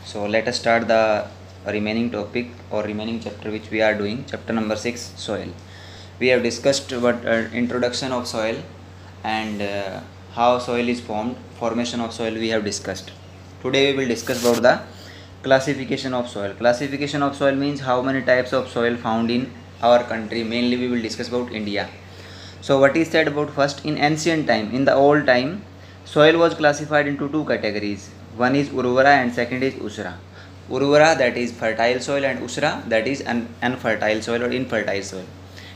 So let us start the remaining topic or remaining chapter which we are doing, chapter number 6, soil. We have discussed what introduction of soil and how soil is formed, formation of soil we have discussed. Today we will discuss about the classification of soil. Classification of soil means how many types of soil found in our country. Mainly we will discuss about India. So what is said about first, in ancient time, in the old time, soil was classified into two categories. One is Urvara and second is Usra. Urvara, that is fertile soil, and Usra, that is unfertile soil or infertile soil.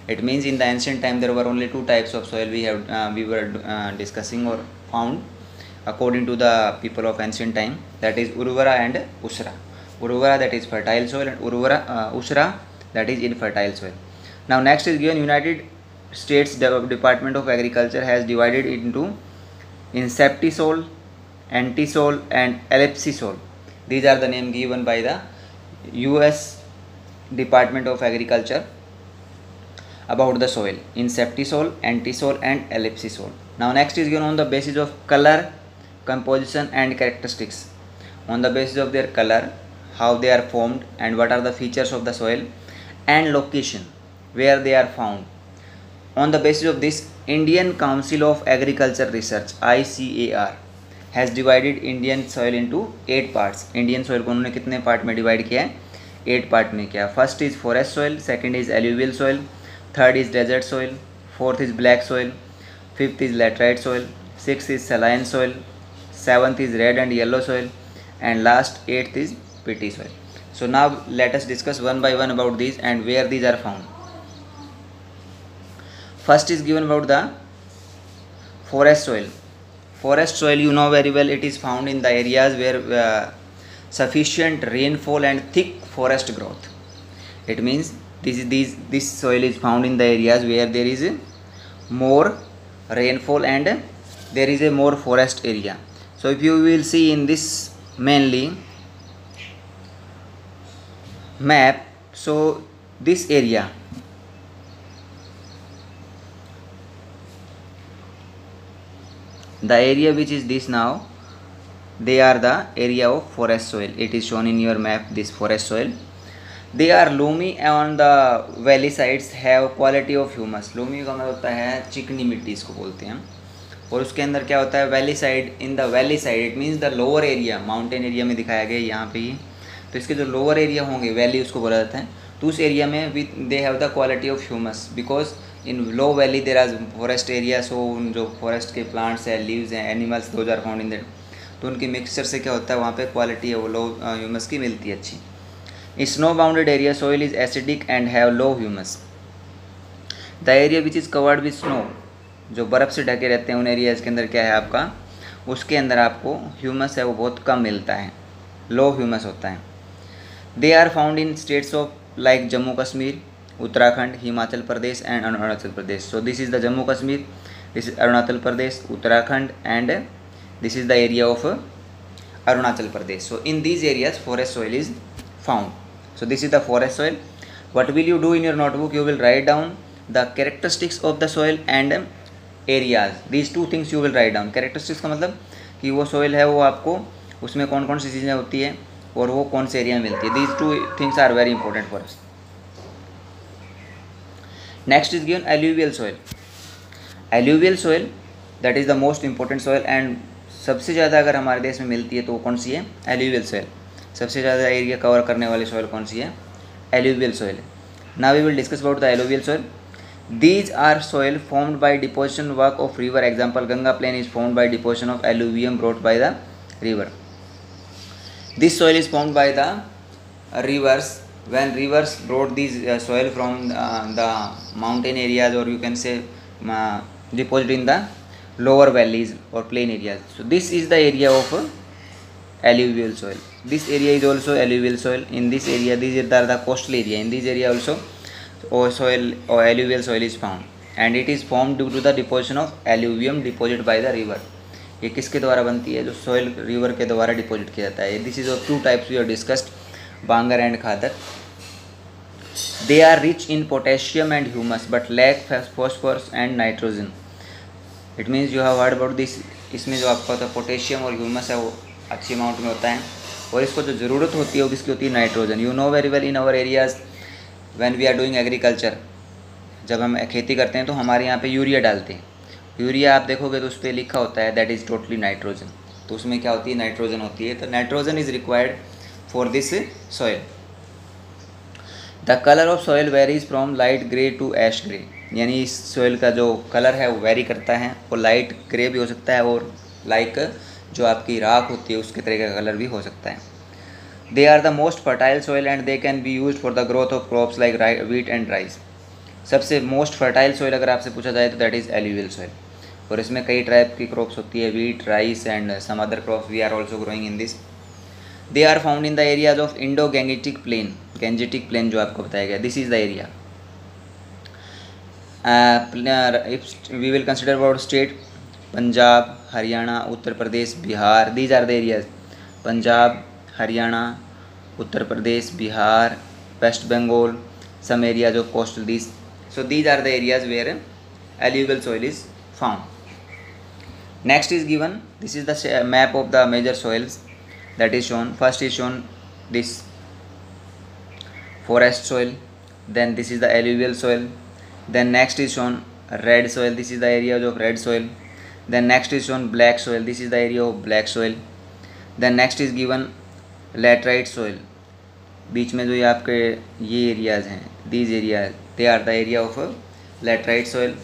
It means in the ancient time there were only two types of soil we were discussing or found according to the people of ancient time, that is Urvara and Usra. Urvara, that is fertile soil, and Usra, that is infertile soil. Now next is given United States Department of Agriculture has divided it into insectisol, antisol and ellipsisol. These are the name given by the US Department of Agriculture about the soil: insectisol, antisol and ellipsisol. Now next is given on the basis of color, composition and characteristics. On the basis of their color, how they are formed and what are the features of the soil, and location where they are found. On the basis of this, Indian Council of Agriculture Research ICAR has divided Indian soil into 8 parts. Indian soil को उन्होंने कितने part में divide किया है? 8 part में किया. First is forest soil, second is alluvial soil, third is desert soil, fourth is black soil, fifth is laterite soil, sixth is saline soil, seventh is red and yellow soil, and last 8th is peaty soil. So now let us discuss one by one about these and where these are found. First is given about the forest soil. Forest soil, you know very well, it is found in the areas where sufficient rainfall and thick forest growth. It means this soil is found in the areas where there is more rainfall and there is a more forest area. So if you will see in this mainly map, so this area, the area which is this now, they are the area of forest soil. It is shown in your map, this forest soil. They are loamy on the valley sides, have quality of humus. Loamy का मतलब होता है चिकनी मिट्टी, इसको बोलते हैं. और उसके अंदर क्या होता है, valley side, in the valley side it means the lower area, mountain area में दिखाया गया यहाँ पे ही. तो इसके जो लोअर एरिया होंगे, वैली उसको बोला जाता है, तो उस एरिया में they have the quality of humus, because in low valley there are forest area. So जो फॉरेस्ट के प्लांट्स हैं, लीव्स हैं, animals, those are found in that. तो उनकी मिक्सचर से क्या होता है, वहाँ पे क्वालिटी है वो लो ह्यूमस की मिलती है अच्छी. Snow bounded area soil is acidic and have low humus. The area which is covered with snow, जो बर्फ़ से ढके रहते हैं उन एरियाज़ के अंदर क्या है आपका, उसके अंदर आपको ह्यूमस है वो बहुत कम मिलता है, लो ह्यूमस होता है. They are found in states of like Jammu Kashmir, Uttarakhand, Himachal Pradesh and Arunachal Pradesh. So this is the Jammu Kashmir, this is Arunachal Pradesh, Uttarakhand and this is the area of Arunachal Pradesh. So in these areas forest soil is found. So this is the forest soil. What will you do in your notebook? You will write down the characteristics of the soil and areas. These two things you will write down. Characteristics का मतलब कि वो soil है वो आपको उसमें कौन कौन सी चीज़ें होती है और वो कौन से एरिया में मिलती है. These two things are very important for us. Next is given alluvial soil. Alluvial soil that is the most important soil and सबसे ज़्यादा अगर हमारे देश में मिलती है तो वो कौन सी है, एल्यूवियल सोइल. सबसे ज़्यादा एरिया कवर करने वाली सोइल कौन सी है, alluvial soil. Now we will discuss about the alluvial soil. These are soil formed by deposition work of river. Example, Ganga plain is formed by deposition of alluvium brought by the river. This soil is formed by the rivers. When rivers brought these soil from the mountain areas, or you can say deposited in the lower valleys or plain areas. So this is the area of alluvial soil. This area is also alluvial soil. In this area, these are the coastal area. In this area also soil or alluvial soil is found and it is formed due to the deposition of alluvium deposited by the river. ये किसके द्वारा बनती है, जो soil river के द्वारा deposit किया जाता है. This is of two types we have discussed, Bangar and Khadar. They are rich in potassium and humus but lack phosphorus and nitrogen. It means you have heard about this. इसमें जो आपका होता है पोटेशियम और ह्यूमस है वो अच्छी अमाउंट में होता है और इसको जो ज़रूरत होती है वो किसकी होती है, nitrogen. You know very well in our areas when we are doing agriculture, जब हम खेती करते हैं तो हमारे यहाँ पे यूरिया डालते हैं। यूरिया आप देखोगे तो उस पर लिखा होता है दैट इज़ टोटली नाइट्रोजन, तो उसमें क्या होती है, नाइट्रोजन होती है। तो nitrogen is required for this soil. The colour of soil varies from light grey to ash grey, यानी इस सॉइल का जो कलर है वो वेरी करता है, वो लाइट ग्रे भी हो सकता है और लाइक जो आपकी राख होती है उसके तरह का कलर भी हो सकता है। They are the most fertile soil and they can be use for the growth of crops like wheat and rice. सबसे मोस्ट फर्टाइल सॉइल अगर आपसे पूछा जाए तो दैट इज़ एल्यूवियल सॉइल, और इसमें कई टाइप की क्रॉप्स होती है, wheat, rice and some other crops we are also growing in this. They are found in the areas of Indo Gangetic plain, Gangetic plain जो आपको बताया गया, this is the area. If we will consider about state, Punjab, Haryana, Uttar Pradesh, Bihar, these are the areas. Punjab, Haryana, Uttar Pradesh, Bihar, West Bengal, some areas of coastal, these, so these are the areas where alluvial soil is found. Next is given, this is the map of the major soils that is shown. First is shown this forest soil, then this is the alluvial soil, then next is shown red soil, this is the area of red soil, then next is shown black soil, this is the area of black soil, then next is given laterite soil, बीच में जो ये आपके ये areas हैं, these areas they are the area of laterite soil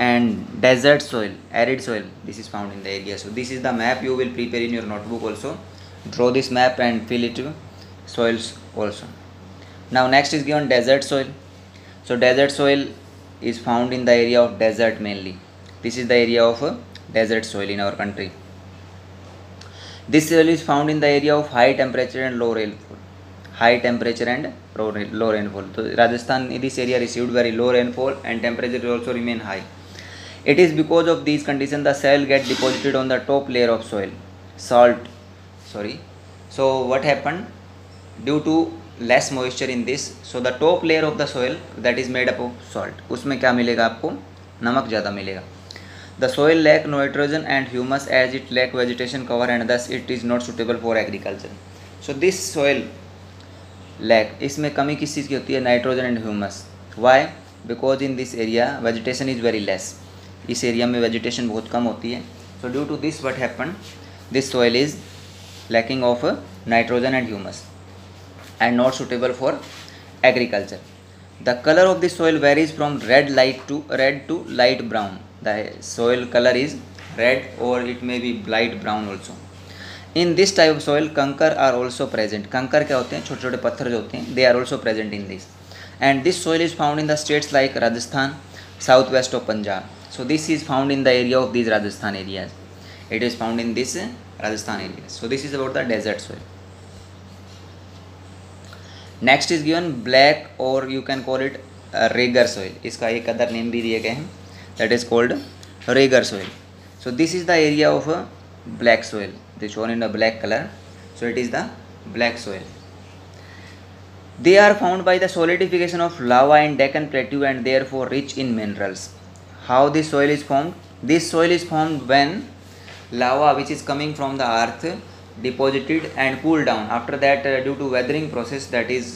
and desert soil, arid soil, this is found in the area. So this is the map you will prepare in your notebook also. Draw this map and fill it soils also. Now next is given desert soil. So desert soil is found in the area of desert mainly. This is the area of desert soil in our country. This soil is found in the area of high temperature and low rainfall. High temperature and low rainfall. So Rajasthan in this area received very low rainfall and temperature also remain high. It is because of these conditions the soil get deposited on the top layer of soil. So what happened? Due to less moisture in this, so the top layer of the soil that is made up of salt, उसमें क्या मिलेगा आपको, नमक ज़्यादा मिलेगा. The soil lack nitrogen and humus as it lack vegetation cover and thus it is not suitable for agriculture. So this soil lack, इसमें कमी किस चीज़ की होती है, nitrogen and humus. Why? Because in this area vegetation is very less, इस area में vegetation बहुत कम होती है. So due to this what happen, this soil is lacking of nitrogen and humus and not suitable for agriculture. The color of the soil varies from red to light brown. The soil color is red or it may be light brown also. In this type of soil कंकर are also present. कंकर क्या होते हैं, छोटे छोटे पत्थर जो होते हैं, they are also present in this. And this soil is found in the states like Rajasthan, southwest of Punjab. So this is found in the area of these Rajasthan areas. It is found in this Rajasthan areas. So this is about the desert soil. Next is given black or you can call it regur soil. इसका एक other name भी दिए गए हैं, that is called regur soil. So this is the area of black soil, this shown in the black colour. So it is the black soil. They are found by the solidification of lava in Deccan plateau and therefore rich in minerals. How this soil is formed? This soil is formed when lava which is coming from the earth deposited and cooled down. After that due to weathering process that is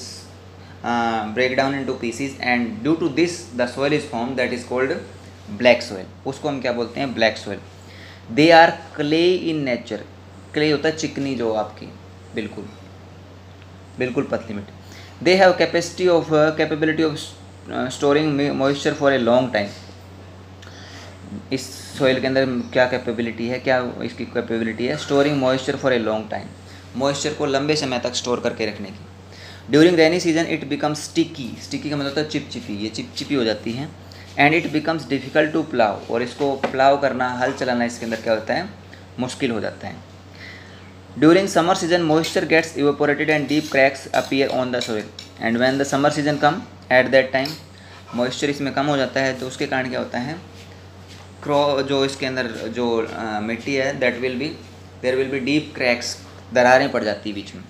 break down into pieces and due to this the soil is formed that is called black soil. उसको हम क्या बोलते हैं, black soil. They are clay in nature. clay होता है चिकनी जो आपकी बिल्कुल पतली मिट्टी. They have capability of storing moisture for a long time. इस सॉइल के अंदर क्या कैपेबिलिटी है, क्या इसकी कैपेबिलिटी है, storing moisture for a long time, moisture को लंबे समय तक स्टोर करके रखने की. During rainy season it becomes sticky. Sticky का मतलब होता है चिपचिपी, ये चिपचिपी हो जाती है. And it becomes difficult to plough, और इसको प्लाव करना, हल चलाना इसके अंदर क्या होता है, मुश्किल हो जाता है. During summer season moisture gets evaporated and deep cracks appear on the soil. And when the summer season come at that time moisture इसमें कम हो जाता है, तो उसके कारण क्या होता है, जो इसके अंदर जो मिट्टी है there will be deep cracks, दरारें पड़ जाती है बीच में.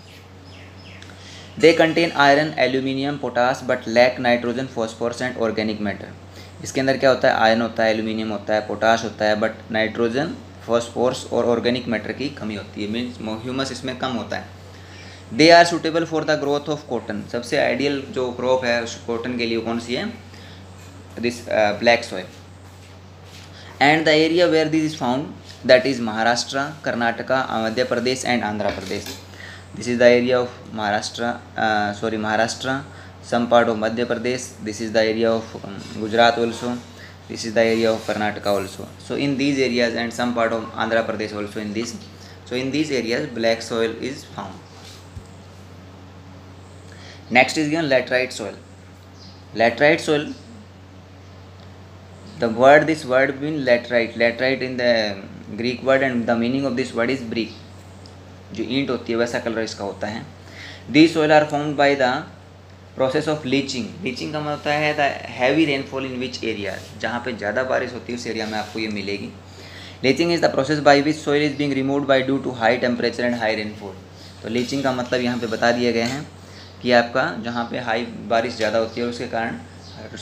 They contain iron, aluminium, potash but lack nitrogen, phosphorus and organic matter. इसके अंदर क्या होता है, आयरन होता है, एल्यूमिनियम होता है, पोटाश होता है, बट नाइट्रोजन, फॉस्फोरस और ऑर्गेनिक मैटर की कमी होती है, मीन्स ह्यूमस इसमें कम होता है. They are suitable for the growth of cotton, सबसे आइडियल जो क्रॉप है कॉटन के लिए कौन सी है, this black soil. And the area where this is found that is Maharashtra, Karnataka, Madhya Pradesh and Andhra Pradesh. This is the area of Maharashtra, some part of Madhya Pradesh, this is the area of Gujarat also, this is the area of Karnataka also. So in these areas and some part of Andhra Pradesh also in this, so in these areas black soil is found. Next is given laterite soil. Laterite soil, the word, this word means laterite, laterite in the Greek word and the meaning of this word is brick, जो ईंट होती है वैसा colour इसका होता है। These soil are formed by the process of leaching, leaching का मतलब होता है the heavy rainfall in which area, जहाँ पे ज़्यादा बारिश होती है उस एरिया में आपको ये मिलेगी। Leaching is the process by which soil is being removed by due to high temperature and high rainfall. तो लीचिंग का मतलब यहाँ पे बता दिए गए हैं कि आपका जहाँ पे हाई बारिश ज़्यादा होती है उसके कारण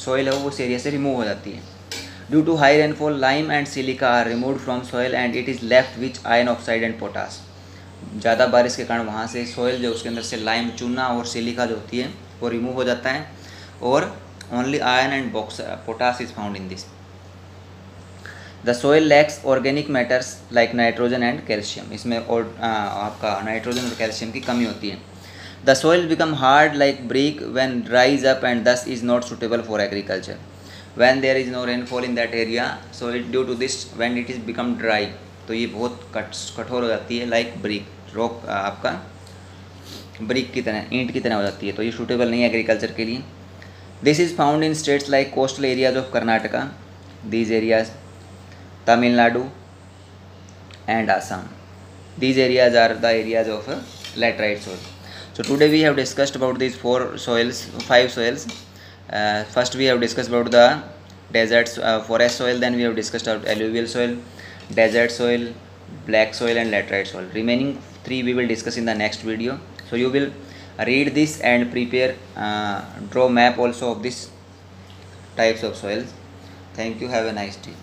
सोइल है वो उस एरिया से रिमूव हो जाती है। Due to high rainfall lime and silica are removed from soil and it is left which iron oxide and potash. ज़्यादा बारिश के कारण वहाँ से सोइल जो उसके अंदर से लाइम, चूना और सिलिका जो होती है वो रिमूव हो जाता है और only iron and potash is found in this. The soil lakhs organic matters like nitrogen and calcium, इसमें और आपका नाइट्रोजन और कैल्शियम की कमी होती है। The soil become hard like brick when dries up and thus is not suitable for agriculture when there is no rainfall in that area, so it due to this when it is become dry, तो ये बहुत कठोर हो जाती है, like brick, rock आपका brick की तरह, ईंट की तरह हो जाती है, तो ये सूटेबल नहीं है एग्रीकल्चर के लिए। This is found in states like coastal areas of Karnataka, these areas, Tamil Nadu and Assam, these areas are the areas of laterite soil. So today we have discussed about these 5 soils. First we have discussed about the desert forest soil, then we have discussed about alluvial soil, desert soil, black soil and laterite soil. Remaining 3 we will discuss in the next video. So you will read this and prepare draw map also of these types of soils. Thank you, have a nice day.